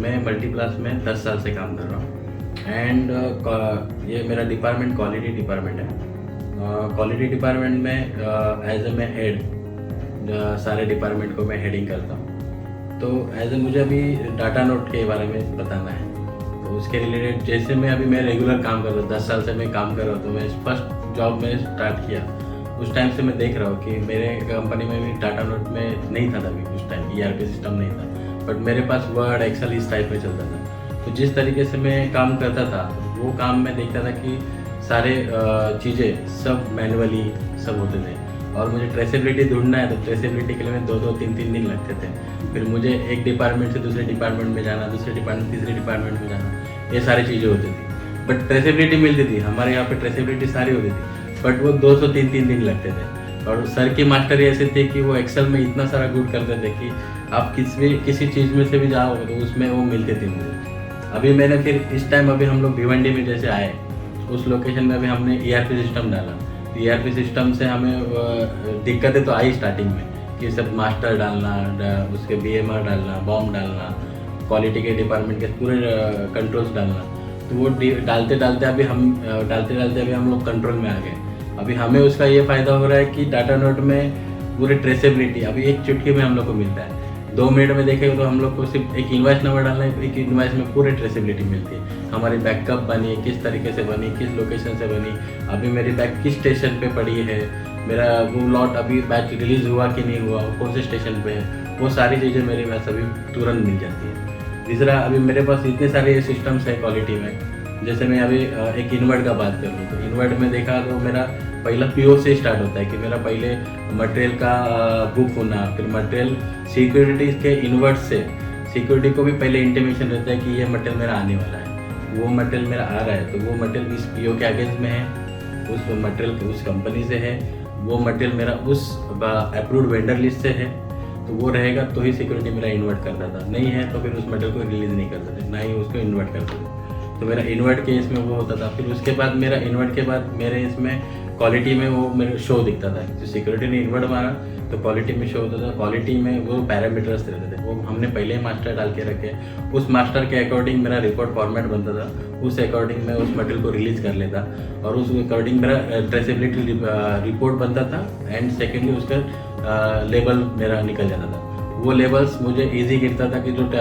मैं मल्टीप्लास में 10 साल से काम कर रहा हूँ एंड ये मेरा डिपार्टमेंट क्वालिटी डिपार्टमेंट है। क्वालिटी डिपार्टमेंट में एज ए मैं हेड सारे डिपार्टमेंट को मैं हेडिंग करता हूँ। तो एज ए मुझे अभी डाटा नोट के बारे में बताना है, तो उसके रिलेटेड जैसे मैं रेगुलर काम कर रहा हूँ, 10 साल से मैं काम कर रहा हूँ। तो मैं फर्स्ट जॉब में स्टार्ट किया उस टाइम से मैं देख रहा हूँ कि मेरे कंपनी में भी डाटा नोट में नहीं था तभी, उस टाइम ERP सिस्टम नहीं था, बट मेरे पास वर्ड एक्सेल इस टाइप में चलता था। तो जिस तरीके से मैं काम करता था वो काम मैं देखता था कि सारे चीज़ें सब मैनुअली सब होते थे और मुझे ट्रेसेबिलिटी ढूंढना है तो ट्रेसेबिलिटी के लिए मैं 2-2, 3-3 दिन लगते थे। फिर मुझे एक डिपार्टमेंट से दूसरे डिपार्टमेंट में जाना, दूसरे डिपार्टमेंट तीसरे डिपार्टमेंट में जाना, ये सारी चीज़ें होती थी। बट ट्रेसेबिलिटी मिलती थी, हमारे यहाँ पे ट्रेसेबिलिटी सारी होती थी, बट वो 203 दिन लगते थे। और सर की मास्टरी ऐसे थे कि वो एक्सेल में इतना सारा गुड करते थे कि आप किसी चीज़ में से भी जाओ तो उसमें वो मिलते थे मुझे। अभी मैंने फिर इस टाइम अभी हम लोग भिवंडी में जैसे आए, उस लोकेशन में अभी हमने ERP सिस्टम डाला। ERP सिस्टम से हमें दिक्कतें तो आई स्टार्टिंग में कि सब मास्टर डालना, उसके BMR डालना, बॉम्ब डालना, क्वालिटी के डिपार्टमेंट के पूरे कंट्रोल्स डालना। तो वो डालते डालते अभी हम लोग कंट्रोल में आ गए। अभी हमें उसका ये फ़ायदा हो रहा है कि डाटा नोट में पूरे ट्रेसेबिलिटी अभी एक चुटकी में हम लोग को मिलता है। 2 मिनट में देखें तो हम लोग को सिर्फ एक इनवॉइस नंबर डालना है, एक इनवॉइस में पूरे ट्रेसेबिलिटी मिलती है। हमारी बैग कब बनी, किस तरीके से बनी, किस लोकेशन से बनी, अभी मेरी बैग किस स्टेशन पे पड़ी है, मेरा वो लॉट अभी बैच रिलीज़ हुआ कि नहीं हुआ, कौन से स्टेशन पे है, वो सारी चीज़ें मेरे पास अभी तुरंत मिल जाती है। तीसरा, अभी मेरे पास इतने सारे सिस्टम्स है क्वालिटी में। जैसे मैं अभी एक इन्वर्ट का बात कर लूँ तो इन्वर्ट में देखा तो मेरा पहला PO से स्टार्ट होता है कि मेरा पहले मटेरियल का बुक होना, फिर मटेरियल सिक्योरिटी के इन्वर्ट से सिक्योरिटी को भी पहले इंटीमेशन रहता है कि ये मटेरियल मेरा आने वाला है, वो मटेरियल मेरा आ रहा है, तो वो मटेरियल इस PO के अगेंस्ट में है, उस मटेरियल उस कंपनी से है, वो मटेरियल मेरा उस अप्रूव्ड वेंडर लिस्ट से है, तो वो रहेगा तो ही सिक्योरिटी मेरा इन्वर्ट करता था। नहीं है तो फिर उस मटेरियल को रिलीज़ नहीं करते थे, ना ही उसको इन्वर्ट करते थे। तो मेरा इन्वर्ट के इसमें वो होता था। फिर उसके बाद मेरा इन्वर्ट के बाद मेरे इसमें क्वालिटी में वो मेरे शो दिखता था। जो सिक्योरिटी ने इन्वर्ट मारा तो क्वालिटी में शो होता था। क्वालिटी में वो पैरामीटर्स रहते थे, वो हमने पहले ही मास्टर डाल के रखे। उस मास्टर के अकॉर्डिंग मेरा रिपोर्ट फॉर्मेट बनता था, उस अकॉर्डिंग मैं उस मटेरियल को रिलीज़ कर लेता और उस अकॉर्डिंग मेरा ट्रेसेबिलिटी रिपोर्ट बनता था एंड सेकेंडली उसका लेबल मेरा निकल जाता था। वो लेबल्स मुझे ईजी गिरता था कि जो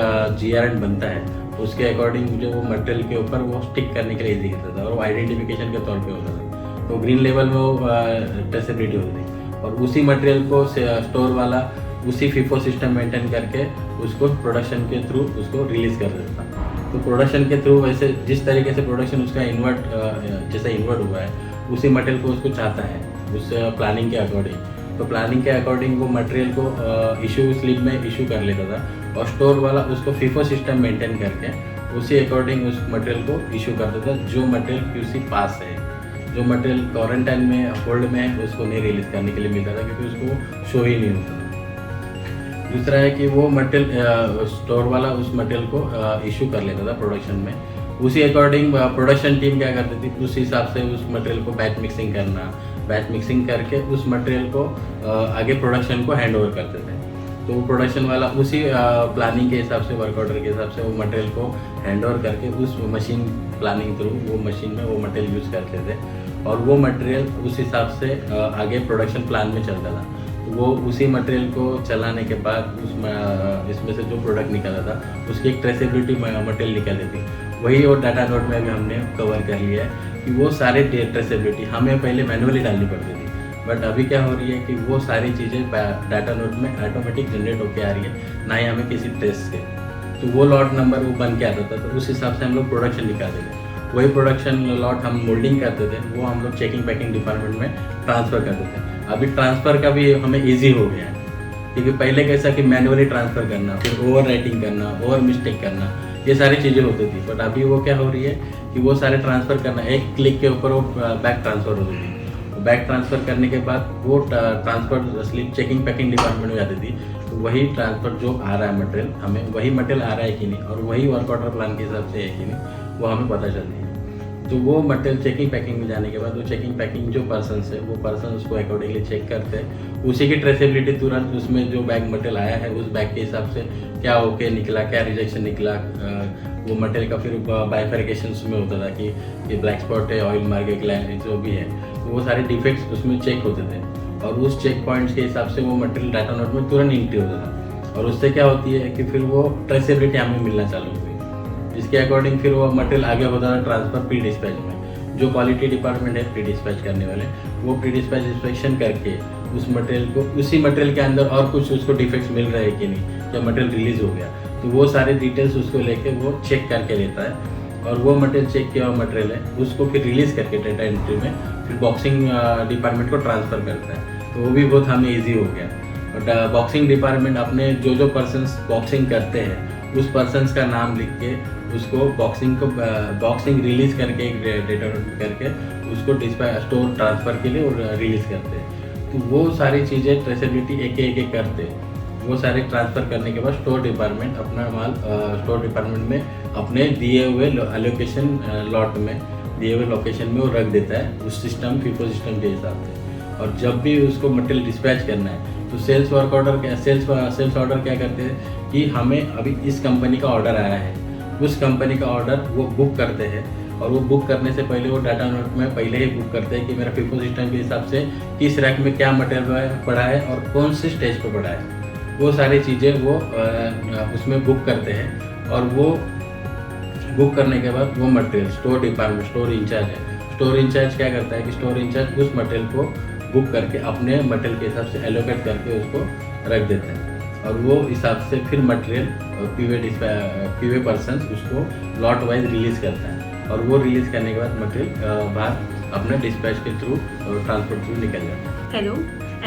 GRN बनता है उसके अकॉर्डिंग मुझे वो मटेरियल के ऊपर वो स्टिक करने के लिए ईजी गिरता था और वो आइडेंटिफिकेशन के तौर पे होता था। तो ग्रीन लेवल में वो ट्रेसेबिलिटी होती थी और उसी मटेरियल को स्टोर वाला उसी FIFO सिस्टम मेंटेन करके उसको प्रोडक्शन के थ्रू उसको रिलीज़ कर देता था। तो प्रोडक्शन के थ्रू वैसे जिस तरीके से प्रोडक्शन उसका जैसे इन्वर्ट हुआ है उसी मटेरियल को उसको चाहता है उस प्लानिंग के अकॉर्डिंग। तो प्लानिंग के अकॉर्डिंग वो मटेरियल को इशू स्लिप में इशू कर लेता था और स्टोर वाला उसको FIFO सिस्टम मेंटेन करके उसी अकॉर्डिंग उस मटेरियल को इशू कर देता था। जो मटेरियल QC पास है, जो मटेरियल क्वारंटाइन में होल्ड में है, उसको नहीं रिलीज़ करने के लिए मिलता था क्योंकि उसको शो ही नहीं होता था। दूसरा है कि वो मटेरियल स्टोर वाला उस मटेरियल को इशू कर लेता था प्रोडक्शन में। उसी अकॉर्डिंग प्रोडक्शन टीम क्या करती थी, उस हिसाब से उस मटेरियल को बैच मिक्सिंग करना, बैच मिक्सिंग करके उस मटेरियल को आगे प्रोडक्शन को हैंड ओवर करते थे। तो वो प्रोडक्शन वाला उसी प्लानिंग के हिसाब से, वर्क ऑर्डर के हिसाब से वो मटेरियल को हैंड ओवर करके उस मशीन प्लानिंग थ्रू वो मशीन में वो मटेरियल यूज़ करते थे और वो मटेरियल उस हिसाब से आगे प्रोडक्शन प्लान में चलता था। तो वो उसी मटेरियल को चलाने के बाद इसमें से जो प्रोडक्ट निकला था उसकी एक ट्रेसेबिलिटी मटेरियल निकलती थी। वही और डाटा नोट में भी हमने कवर कर लिया है कि वो सारे ट्रेसेबिलिटी हमें पहले मैनुअली डालनी पड़ती थी, बट अभी क्या हो रही है कि वो सारी चीज़ें डाटा नोट में ऑटोमेटिक जनरेट होकर आ रही है, ना ही हमें किसी टेस्ट से। तो वो लॉट नंबर वो बन के आता था, तो उस हिसाब से हम लोग प्रोडक्शन निकालते थे। वही प्रोडक्शन लॉट हम मोल्डिंग करते थे, वो हम लोग चेकिंग पैकिंग डिपार्टमेंट में ट्रांसफ़र करते थे। अभी ट्रांसफ़र का भी हमें ईजी हो गया है क्योंकि पहले कैसा कि मैनुअली ट्रांसफ़र करना, फिर ओवर राइटिंग करना, ओवर मिस्टेक करना, ये सारी चीज़ें होती थी। बट अभी वो क्या हो रही है कि वो सारे ट्रांसफ़र करना, एक क्लिक के ऊपर वो बैक ट्रांसफ़र होती थी। बैक ट्रांसफ़र करने के बाद वो transfer slip checking packing department में जाती थी। तो वही ट्रांसफ़र जो आ रहा है मटेरियल, हमें वही मटेरियल आ रहा है कि नहीं और वही वर्क ऑर्डर प्लान के हिसाब से है कि नहीं, वो हमें पता चलती है। तो वो मटेरियल चेकिंग पैकिंग में जाने के बाद वो चेकिंग पैकिंग जो पर्सन है वो पर्सन उसको अकॉर्डिंगली चेक करते हैं, उसी की ट्रेसेबिलिटी तुरंत उसमें जो बैग मटेरियल आया है उस बैग के हिसाब से क्या ओके निकला, क्या रिजेक्शन निकला, वो मटेरियल का फिर बाइफर्केशन उसमें होता था कि ये ब्लैक स्पॉट है, ऑयल मार्क है, जो भी है, तो वो सारे डिफेक्ट्स उसमें चेक होते थे और उस चेक पॉइंट्स के हिसाब से वो मटेरियल डाटा नोट में तुरंत एंट्री होता था और उससे क्या होती है कि फिर वो ट्रेसेबिलिटी हमें मिलना चालू हुई, जिसके अकॉर्डिंग फिर वो मटेरियल आगे होता था ट्रांसफर प्री डिस्पैच में। जो क्वालिटी डिपार्टमेंट है प्री डिस्पैच करने वाले, वो प्री डिस्पैच इंस्पेक्शन करके उस मटेरियल को, उसी मटेरियल के अंदर और कुछ उसको डिफेक्ट्स मिल रहे हैं कि नहीं, क्या मटेरियल रिलीज हो गया, तो वो सारे डिटेल्स उसको लेके वो चेक करके लेता है और वो मटेरियल चेक किया हुआ मटेरियल है उसको फिर रिलीज़ करके डेटा एंट्री में फिर बॉक्सिंग डिपार्टमेंट को ट्रांसफ़र करता है, तो वो भी बहुत हमें ईजी हो गया। और बॉक्सिंग डिपार्टमेंट अपने जो पर्सन्स बॉक्सिंग करते हैं उस पर्सन्स का नाम लिख के उसको बॉक्सिंग रिलीज़ करके एक डेटा करके उसको डिस्पैच स्टोर ट्रांसफ़र के लिए और रिलीज़ करते हैं। तो वो सारी चीज़ें ट्रेसेबिलिटी एक करते, वो सारे ट्रांसफ़र करने के बाद स्टोर डिपार्टमेंट अपना माल स्टोर डिपार्टमेंट में अपने दिए हुए एलोकेशन लॉट में, दिए हुए लोकेशन में वो रख देता है उस सिस्टम फीफो सिस्टम के हिसाब से। और जब भी उसको मटेरियल डिस्पैच करना है तो सेल्स ऑर्डर क्या करते हैं कि हमें अभी इस कंपनी का ऑर्डर आया है, उस कंपनी का ऑर्डर वो बुक करते हैं और वो बुक करने से पहले वो डाटा नोट में पहले ही बुक करते हैं कि मेरा फीफो सिस्टम के हिसाब से किस रैक में क्या मटेरियल पड़ा है और कौन से स्टेज पर पड़ा है, वो सारी चीज़ें वो उसमें बुक करते हैं। और वो बुक करने के बाद वो material store department, store incharge है, स्टोर इंचार्ज क्या करता है कि स्टोर इंचार्ज उस मटेरियल को बुक करके अपने मटेरियल के हिसाब से एलोकेट करके उसको रख देते हैं और वो हिसाब से फिर मटेरियल पीवे पर्सन उसको लॉट वाइज रिलीज़ करता है और वो रिलीज़ करने के बाद मटेरियल बाहर अपने डिस्पैच के थ्रू और ट्रांसपोर्ट थ्रू निकल जाता है। Hello,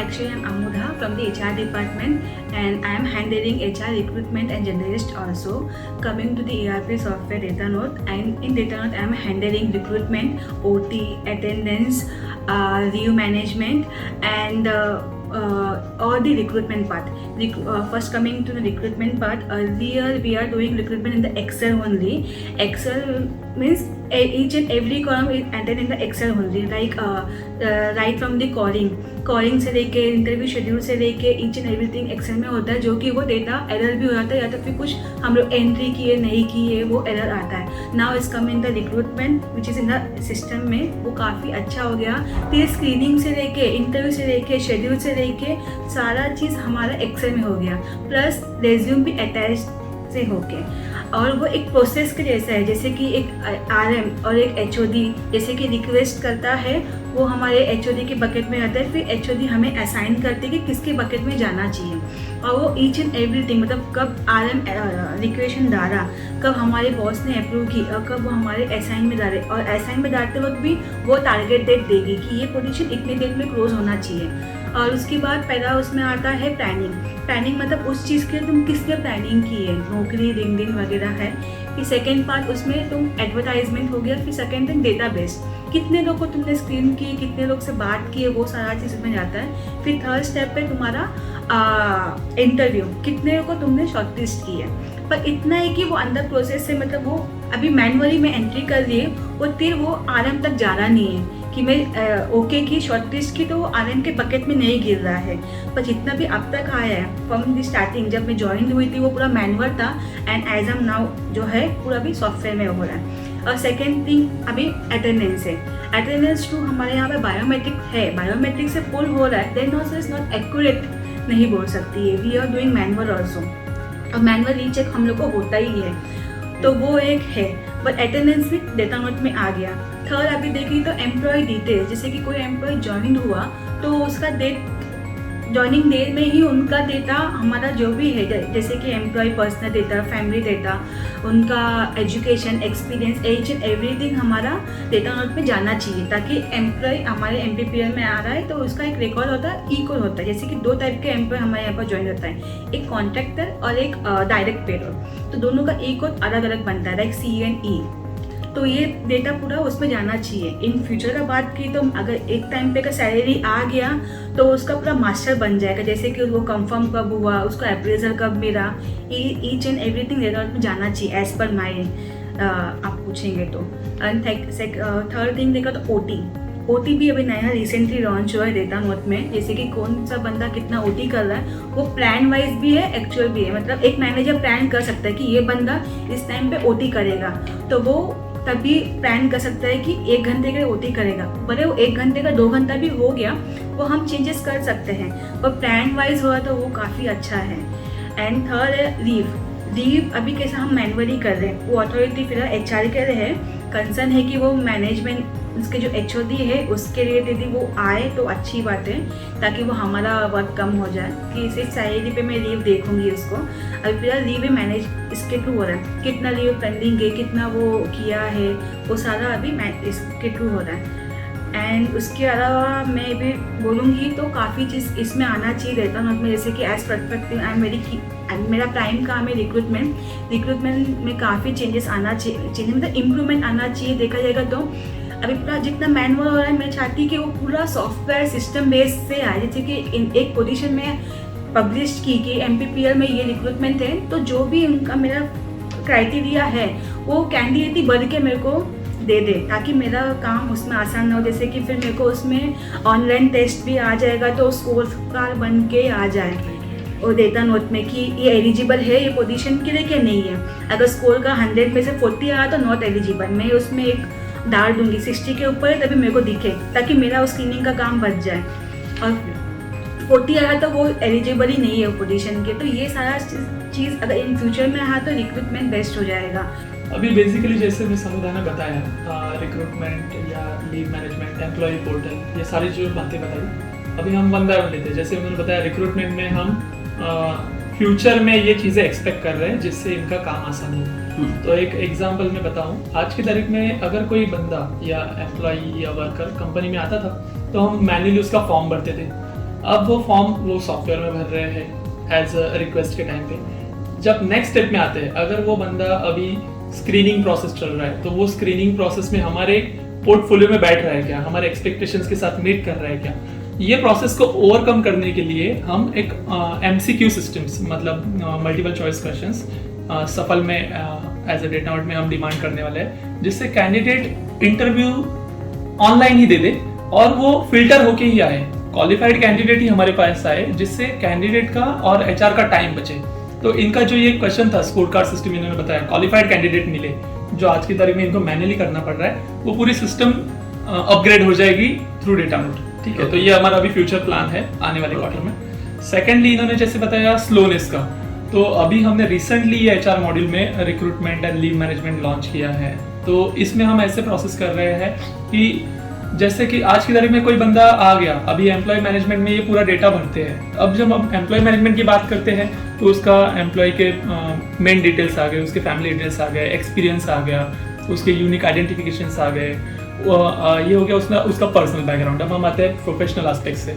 actually I'm Amudha from the HR department and I am handling HR recruitment and generalist also. Coming to the ERP software Datanode, and in Datanode I am handling recruitment, OT, attendance, review management and all the recruitment part. First coming to the recruitment part, earlier we are doing recruitment in the Excel only. Excel means each and every column is entered in the Excel only, like right from the calling से लेके interview schedule से लेके each and everything Excel में होता है, जो कि वो डेटा एरर भी हो जाता है या तो फिर कुछ हम लोग एंट्री किए नहीं किए वो एरर आता है। Now is come in the recruitment which is in the system में, वो काफ़ी अच्छा हो गया। फिर स्क्रीनिंग से लेके इंटरव्यू से लेके शेड्यूल से लेके सारा चीज़ हमारा एक्सेल में हो गया, प्लस रेज्यूम भी अटैच से होके, और वो एक प्रोसेस के जैसा है, जैसे कि एक RM और एक HOD जैसे कि रिक्वेस्ट करता है वो हमारे HOD के बकेट में आता है, फिर HOD हमें असाइन करते हैं कि किसके बकेट में जाना चाहिए, और वो ईच एंड एवरीथिंग मतलब कब RM रिक्वेशन डाला, कब हमारे बॉस ने अप्रूव की और कब वो हमारे असाइन में डाले, और असाइन में डालते वक्त भी वो टारगेट डेट देगी कि ये पोजीशन इतने डेट में क्लोज होना चाहिए। और उसके बाद पहला उसमें आता है प्लानिंग मतलब उस चीज़ के तुम किस लिए प्लानिंग की है, नौकरी, लिंक्डइन वगैरह है। फिर सेकेंड पार्ट उसमें तुम एडवर्टाइजमेंट हो गया। फिर सेकेंड थिंग डेटाबेस, कितने लोग को तुमने स्क्रीन की, कितने लोग से बात की है, वो सारा चीज़ उसमें जाता है। फिर थर्ड स्टेप पे तुम्हारा इंटरव्यू, कितने लोग को तुमने शॉर्टलिस्ट की है। पर इतना है कि वो अंदर प्रोसेस से मतलब वो अभी मैनुअली में एंट्री कर लिए, वो फिर वो RM तक जा रहा नहीं है कि मैं ओके की शॉर्टलिस्ट की, तो वो RM के बकेट में नहीं गिर रहा है। पर जितना भी अब तक आया है फ्रॉम दी स्टार्टिंग, जब मैं ज्वाइन हुई थी वो पूरा मैनुअल था, एंड एज एम नाउ जो है पूरा भी सॉफ्टवेयर में हो रहा है। और सेकेंड थिंग अभी अटेंडेंस है। अटेंडेंस टू हमारे यहाँ पे बायोमेट्रिक है, बायोमेट्रिक से पुल हो रहा है, then also is not accurate नहीं बोल सकती है। We are doing manual also, और मैनुअल रीचेक हम लोग को होता ही है, तो वो एक है। बट अटेंडेंस भी डेटा नोट में आ गया। थर्ड अभी देखिए तो एम्प्लॉय डिटेल्स, जैसे कि कोई एम्प्लॉय ज्वाइन हुआ तो उसका डेट, ज्वाइनिंग डेट में ही उनका डेटा हमारा जो भी है, जैसे कि employ personal data, family data, उनका education, experience, age and everything हमारा डेटा नोट में जाना चाहिए, ताकि एम्प्लॉय हमारे MPPL में आ रहा है तो उसका एक रिकॉर्ड होता है, इक्वल होता है। जैसे कि दो टाइप के एम्प्लॉय हमारे यहाँ पर ज्वाइन होता है, एक कॉन्ट्रैक्टर और एक डायरेक्ट पेरोल, तो दोनों का इक्वल अलग अलग बनता है, लाइक C and E। तो ये डेटा पूरा उसमें जाना चाहिए। इन फ्यूचर का बात की तो अगर एक टाइम पे का सैलरी आ गया तो उसका पूरा मास्टर बन जाएगा, जैसे कि वो कंफर्म कब हुआ, उसका अप्रेजल कब मिला, ईच एंड एवरीथिंग डेटा में जाना चाहिए एज पर माई आप पूछेंगे तो। एंड थर्ड थिंग देखा तो ओटी भी अभी नया रिसेंटली लॉन्च हुआ है डेटा नोट में, जैसे कि कौन सा बंदा कितना ओटी कर रहा है वो प्लान वाइज भी है, एक्चुअल भी है। मतलब एक मैनेजर प्लान कर सकता है कि ये बंदा इस टाइम पे ओटी करेगा, तो वो तभी प्लान कर सकता है कि 1 घंटे के ओटी करेगा। भले वो 1 घंटे का 2 घंटा भी हो गया, वो हम चेंजेस कर सकते हैं, पर प्लान वाइज हुआ तो वो काफ़ी अच्छा है। एंड थर्ड है लीव अभी कैसा हम मैनुअली कर रहे हैं, वो अथॉरिटी फिलहाल एचआर के लिए है। कंसर्न है कि वो मैनेजमेंट उसके जो एचओडी है उसके लिए यदि वो आए तो अच्छी बात है, ताकि वो हमारा वर्क कम हो जाए। कि सिर्फ सैलरी पे मैं लीव देखूंगी उसको। अभी फिलहाल लीव मैनेज इसके थ्रू हो रहा है, कितना लीव पेंडिंग है, कितना वो किया है, वो सारा अभी इसके थ्रू हो रहा है। एंड उसके अलावा मैं भी बोलूँगी तो काफ़ी चीज़ इसमें आना चाहिए रहता नोट में, जैसे कि as perspective I am very मेरा प्राइम काम है रिक्रूटमेंट में काफ़ी चेंजेस आना चाहिए, मतलब इम्प्रूवमेंट आना चाहिए। देखा जाएगा तो अभी पूरा जितना मैनुअल हो रहा है, मैं चाहती कि वो पूरा सॉफ्टवेयर सिस्टम बेस से आए। जैसे कि एक पोजीशन में पब्लिश की कि MPPL में ये रिक्रूटमेंट है, तो जो भी उनका मेरा क्राइटेरिया है वो कैंडिडेट ही बढ़ के मेरे को दे दे, ताकि मेरा काम उसमें आसान ना हो। जैसे कि फिर मेरे को उसमें ऑनलाइन टेस्ट भी आ जाएगा, तो स्कोर कार्ड बन के आ जाए और डेटा नोट में कि ये एलिजिबल है ये पोजीशन के लिए, क्या नहीं है। अगर स्कोर का 100 में से 40 आया तो नॉट एलिजिबल, मैं उसमें एक डाल दूंगी 60 के ऊपर है, तभी मेरे को दिखे, ताकि मेरा स्क्रीनिंग का काम बच जाए। और 40 आया तो वो एलिजिबल ही नहीं है वो पोजीशन के। तो ये सारा चीज़ अगर इन फ्यूचर में आया तो रिक्रूटमेंट बेस्ट हो जाएगा। अभी बेसिकली जैसे मैं समुदाय ने बताया, रिक्रूटमेंट या लीव मैनेजमेंट, एम्प्लॉय पोर्टल, ये सारी जो बातें बताई। अभी हम वन बाय वन लेते हैं। जैसे उन्होंने बताया रिक्रूटमेंट में हम फ्यूचर में ये चीज़ें एक्सपेक्ट कर रहे हैं जिससे इनका काम आसान हो। तो एक एग्जांपल मैं बताऊं, आज की तारीख में अगर कोई बंदा या एम्प्लॉई या वर्कर कंपनी में आता था तो हम मैन्युअली उसका फॉर्म भरते थे। अब वो फॉर्म वो सॉफ्टवेयर में भर रहे हैं एज अ रिक्वेस्ट के टाइम पे। जब नेक्स्ट स्टेप में आते हैं, अगर वो बंदा अभी स्क्रीनिंग प्रोसेस चल रहा है, तो वो स्क्रीनिंग प्रोसेस में हमारे पोर्टफोलियो में बैठ रहा है क्या, हमारे एक्सपेक्टेशंस के साथ मीट कर रहा है क्या। ये प्रोसेस को ओवरकम करने के लिए हम एक MCQ सिस्टम्स, मतलब मल्टीपल चॉइस क्वेश्चंस सफल में एज अ डेटा नोट में हम डिमांड करने वाले हैं, जिससे कैंडिडेट इंटरव्यू ऑनलाइन ही दे दे और वो फिल्टर होके ही आए, क्वालिफाइड कैंडिडेट ही हमारे पास आए, जिससे कैंडिडेट का और HR का टाइम बचे। तो इनका जो ये क्वेश्चन था स्कोर कार्ड सिस्टम, इन्होंने बताया क्वालिफाइड कैंडिडेट मिले, जो आज की तारीख में इनको मैन्युअली करना पड़ रहा है, वो पूरी सिस्टम अपग्रेड हो जाएगी थ्रू डेटा नोट। ठीक है, तो ये हमारा अभी फ्यूचर प्लान है आने वाले क्वार्टर में। सेकेंडली इन्होंने जैसे बताया स्लोनेस का, तो अभी हमने रिसेंटली ये HR मॉड्यूल में recruitment and leave management launch किया है। तो इसमें हम ऐसे प्रोसेस कर रहे हैं कि जैसे कि आज की तारीख में कोई बंदा आ गया, अभी एम्प्लॉय मैनेजमेंट में ये पूरा डेटा भरते हैं। अब जब हम एम्प्लॉय मैनेजमेंट की बात करते हैं तो उसका एम्प्लॉय के मेन डिटेल्स आ गए, उसके फैमिली डिटेल्स आ गए, एक्सपीरियंस आ गया, उसके यूनिक आइडेंटिफिकेशंस आ गए, ये हो गया उसका पर्सनल बैकग्राउंड। अब हम आते हैं प्रोफेशनल एस्पेक्ट से,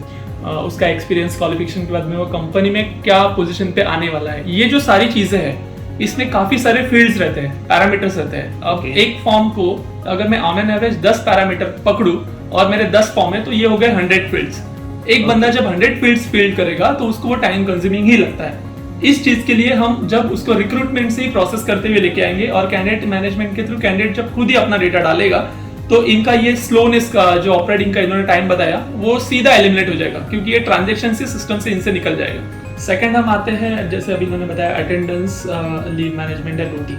उसका एक्सपीरियंस, क्वालिफिकेशन के बाद में वो कंपनी में क्या पोजीशन पे आने वाला है। ये जो सारी चीजें हैं, इसमें काफी सारे फील्ड्स रहते हैं, पैरामीटर्स रहते हैं। अब एक फॉर्म को अगर मैं ऑन एन एवरेज 10 पैरामीटर पकड़ूं और मेरे 10 फॉर्म है, तो ये हो गए 100 फील्ड्स। एक बंदा जब 100 फील्ड्स फील्ड करेगा तो उसको वो टाइम कंज्यूमिंग ही लगता है। इस चीज के लिए हम जब उसको रिक्रूटमेंट से ही प्रोसेस करते हुए लेके आएंगे और कैंडिडेट मैनेजमेंट के थ्रू कैंडिडेट जब खुद ही अपना डेटा डालेगा, तो इनका ये स्लोनेस का जो ऑपरेटिंग का इन्होंने टाइम बताया वो सीधा एलिमिनेट हो जाएगा, क्योंकि ये ट्रांजैक्शन से सिस्टम से इनसे निकल जाएगा। सेकंड हम आते हैं, जैसे अभी इन्होंने बताया attendance, leave management and OT।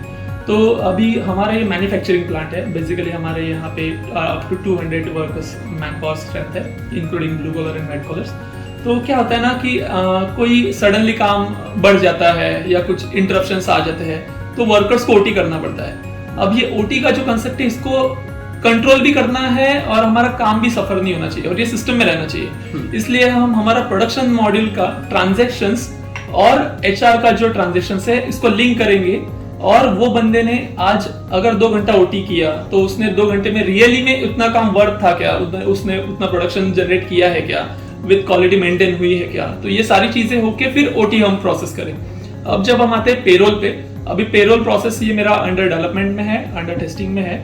तो अभी हमारा ये मैन्युफैक्चरिंग प्लांट है। बेसिकली हमारे यहाँ पे up to 200 workers manpower strength है, including blue collar and red collars. तो क्या होता है ना कि कोई सडनली काम बढ़ जाता है या कुछ इंटरप्शंस आ जाते हैं, तो वर्कर्स को OT करना पड़ता है। अब ये OT का जो कंसेप्ट है, इसको कंट्रोल भी करना है और हमारा काम भी सफर नहीं होना चाहिए और ये सिस्टम में रहना चाहिए। इसलिए हम हमारा प्रोडक्शन मॉड्यूल का ट्रांजैक्शंस और HR का जो ट्रांजैक्शंस है, इसको लिंक करेंगे। और वो बंदे ने आज अगर 2 घंटा OT किया, तो उसने 2 घंटे में रियली में उतना काम वर्क था क्या, उसने उतना प्रोडक्शन जनरेट किया है क्या, विद क्वालिटी मेंटेन हुई है क्या। तो ये सारी चीजें होके फिर OT हम प्रोसेस करें। अब जब हम आते हैं पेरोल पे, अभी पेरोल प्रोसेस ये मेरा अंडर डेवलपमेंट में है, अंडर टेस्टिंग में है।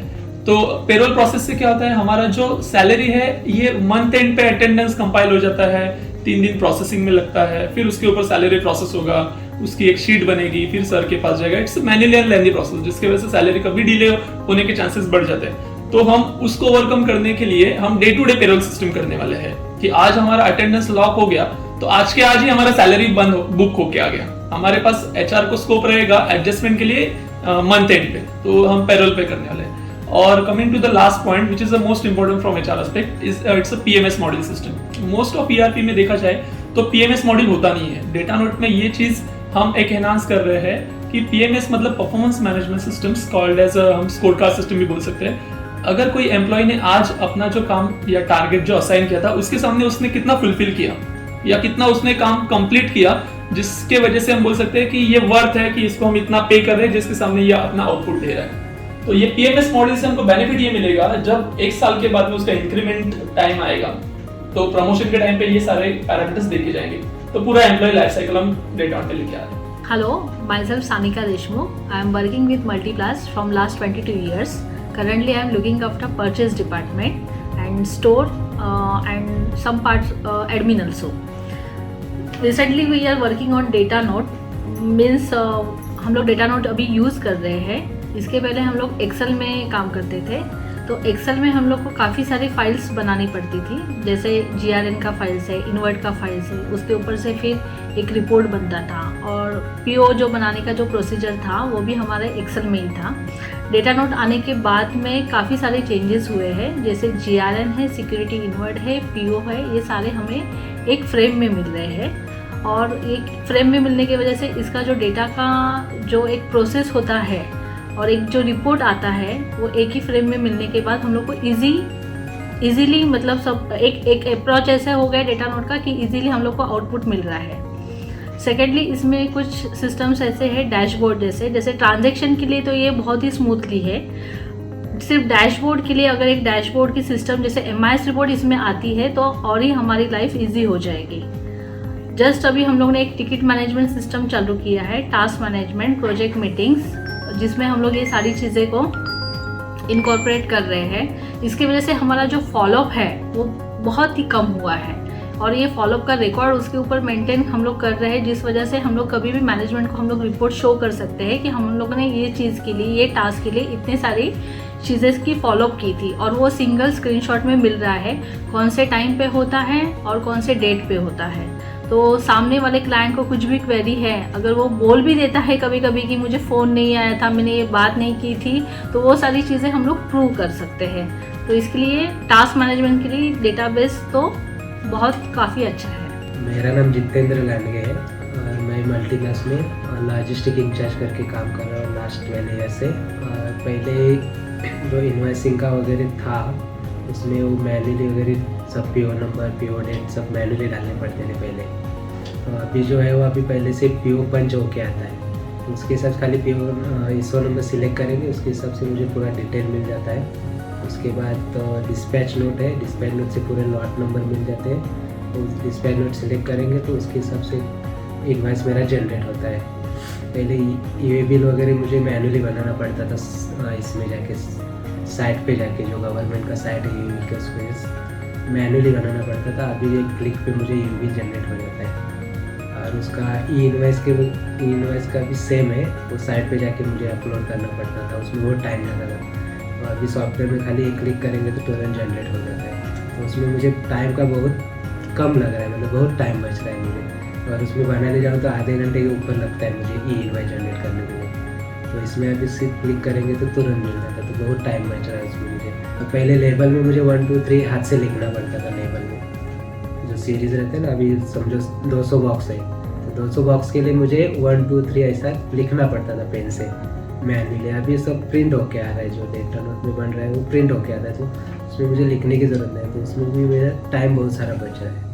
तो पेरोल प्रोसेस से क्या होता है, हमारा जो सैलरी है ये मंथ एंड पे अटेंडेंस कंपाइल हो जाता है, 3 दिन प्रोसेसिंग में लगता है, फिर उसके ऊपर सैलरी प्रोसेस होगा, उसकी एक शीट बनेगी, फिर सर के पास जाएगा। It's manually and lengthy process, जिसके वजह से सैलरी कभी डिले होने के चांसेस बढ़ जाते हैं। तो हम उसको ओवरकम करने के लिए हम day to day payroll system करने वाले हैं कि आज हमारा अटेंडेंस लॉक हो गया तो आज के आज ही हमारा सैलरी बुक होके आ गया। हमारे पास एचआर को स्कोप रहेगा एडजस्टमेंट के लिए मंथ एंड पे, तो हम पेरोल पे करने वाले हैं। और coming to the last point which is the most important from HR aspect is it's a PMS model system. Most of ERP में देखा जाए तो पीएमएस मॉडल होता नहीं है। डेटा नोट में ये चीज हम एक एनहांस कर रहे हैं कि पीएमएस मतलब performance management systems, called as हम स्कोर कार्ड सिस्टम भी बोल सकते हैं। अगर कोई एम्प्लॉय ने आज अपना जो काम या टारगेट जो असाइन किया था उसके सामने उसने कितना फुलफिल किया या कितना उसने काम कंप्लीट किया, जिसके वजह से हम बोल सकते हैं कि ये वर्थ है कि इसको हम इतना पे कर रहे हैं जिसके सामने ये अपना आउटपुट दे रहा है। तो ये पीएमएस मॉडल से हमको बेनिफिट ये मिलेगा जब 1 साल के बाद में उसका इंक्रीमेंट टाइम आएगा तो प्रमोशन के टाइम पे ये सारे पैरामीटर्स देखे जाएंगे। तो पूरा एम्प्लॉय लाइफ साइकिल हम डेटा पे लेके आ रहे हैं। Hello, myself Sanika Deshmukh. I am working with Multiplast from last 22 years. Currently, I am looking after purchase department and store and some parts admin also. Recently, we are working on data note. Means हम लोग data note अभी use कर रहे हैं। इसके पहले हम लोग एक्सेल में काम करते थे, तो एक्सेल में हम लोग को काफ़ी सारी फाइल्स बनानी पड़ती थी, जैसे GRN का फाइल्स है, इन्वर्ट का फाइल्स है, उसके ऊपर से फिर एक रिपोर्ट बनता था और PO जो बनाने का जो प्रोसीजर था वो भी हमारे एक्सेल में ही था। डेटा नोट आने के बाद में काफ़ी सारे चेंजेस हुए हैं, जैसे GRN है, सिक्योरिटी इन्वर्ट है, PO है, ये सारे हमें एक फ्रेम में मिल रहे हैं। और एक फ्रेम में मिलने की वजह से इसका जो डेटा का जो एक प्रोसेस होता है और एक जो रिपोर्ट आता है वो एक ही फ्रेम में मिलने के बाद हम लोग को इजीली मतलब सब एक अप्रोच ऐसा हो गया डेटा नोट का कि इजीली हम लोग को आउटपुट मिल रहा है। सेकेंडली, इसमें कुछ सिस्टम्स ऐसे हैं डैशबोर्ड जैसे ट्रांजैक्शन के लिए तो ये बहुत ही स्मूथली है। सिर्फ डैशबोर्ड के लिए अगर एक डैशबोर्ड की सिस्टम जैसे MIS रिपोर्ट इसमें आती है तो और ही हमारी लाइफ ईजी हो जाएगी। जस्ट अभी हम लोग ने एक टिकट मैनेजमेंट सिस्टम चालू किया है, टास्क मैनेजमेंट, प्रोजेक्ट मीटिंग्स, जिसमें हम लोग ये सारी चीज़ें को इनकॉर्पोरेट कर रहे हैं। इसकी वजह से हमारा जो फॉलोअप है वो बहुत ही कम हुआ है और ये फॉलोअप का रिकॉर्ड उसके ऊपर मेंटेन हम लोग कर रहे हैं, जिस वजह से हम लोग कभी भी मैनेजमेंट को हम लोग रिपोर्ट शो कर सकते हैं कि हम लोगों ने ये चीज़ के लिए, ये टास्क के लिए इतनी सारी चीज़ें की फॉलोअप की थी और वो सिंगल स्क्रीनशॉट में मिल रहा है कौन से टाइम पे होता है और कौन से डेट पे होता है। तो सामने वाले क्लाइंट को कुछ भी क्वेरी है, अगर वो बोल भी देता है कभी कभी कि मुझे फ़ोन नहीं आया था, मैंने ये बात नहीं की थी, तो वो सारी चीज़ें हम लोग प्रूव कर सकते हैं। तो इसके लिए टास्क मैनेजमेंट के लिए डेटाबेस तो बहुत काफ़ी अच्छा है। मेरा नाम जितेंद्र लांडगे है और मैं मल्टीप्लास्ट में लॉजिस्टिक इंचार्ज करके काम कर रहा हूँ लास्ट 12 ईयर से। पहले जो इन्वॉइसिंग का वगैरह था उसमें वो मैन्युअली वगैरह सब PO नंबर, PO डेट सब मैन्युअली डालने पड़ते थे पहले। तो अभी जो है वो अभी पहले से PO पंच होके आता है, तो उसके हिसाब से खाली PO ISO नंबर सिलेक्ट करेंगे, उसके हिसाब से मुझे पूरा डिटेल मिल जाता है। उसके बाद तो डिस्पैच नोट है, डिस्पैच नोट से पूरे लॉट नंबर मिल जाते हैं, तो डिस्पैच नोट सिलेक्ट करेंगे तो उसके हिसाब से इन्वाइस मेरा जनरेट होता है। पहले EA बिल वगैरह मुझे मैन्युअली बनाना पड़ता था, इसमें जाके साइट पे जाके जो गवर्नमेंट का साइट है EA का उसमें मैन्युअली बनाना पड़ता था। अभी एक क्लिक पे मुझे EA बिल जनरेट हो जाता है और उसका ई-इनवॉइस का भी सेम है, वो साइट पे जाके मुझे अपलोड करना पड़ता था, उसमें बहुत टाइम लगता था। और अभी सॉफ्टवेयर में खाली एक क्लिक करेंगे तो तुरंत जनरेट हो जाता है, तो उसमें मुझे टाइम का बहुत कम लग रहा है, मतलब बहुत टाइम बच रहा है मुझे। और उसमें बनाने जाऊँ तो आधे घंटे के ऊपर लगता है मुझे ई-इनवॉइस जनरेट करने के लिए। तो इसमें अभी सिर्फ क्लिक करेंगे तो तुरंत मिल जाता है, तो बहुत टाइम बच रहा है उसमें मुझे। और पहले लेबल में मुझे 1 2 3 हाथ से लिखना पड़ता था। लेबल में जो सीरीज़ रहते हैं ना, अभी समझो 200 बॉक्स है, तो 200 बॉक्स के लिए मुझे 1 2 3 ऐसा लिखना पड़ता था पेन से मैन्युअली। अभी सब प्रिंट होके आ रहा है, जो डेटा नोट में बन रहा है वो प्रिंट होके आता है, तो उसमें मुझे लिखने की ज़रूरत नहीं है, तो उसमें भी मेरा टाइम बहुत सारा बच रहा है।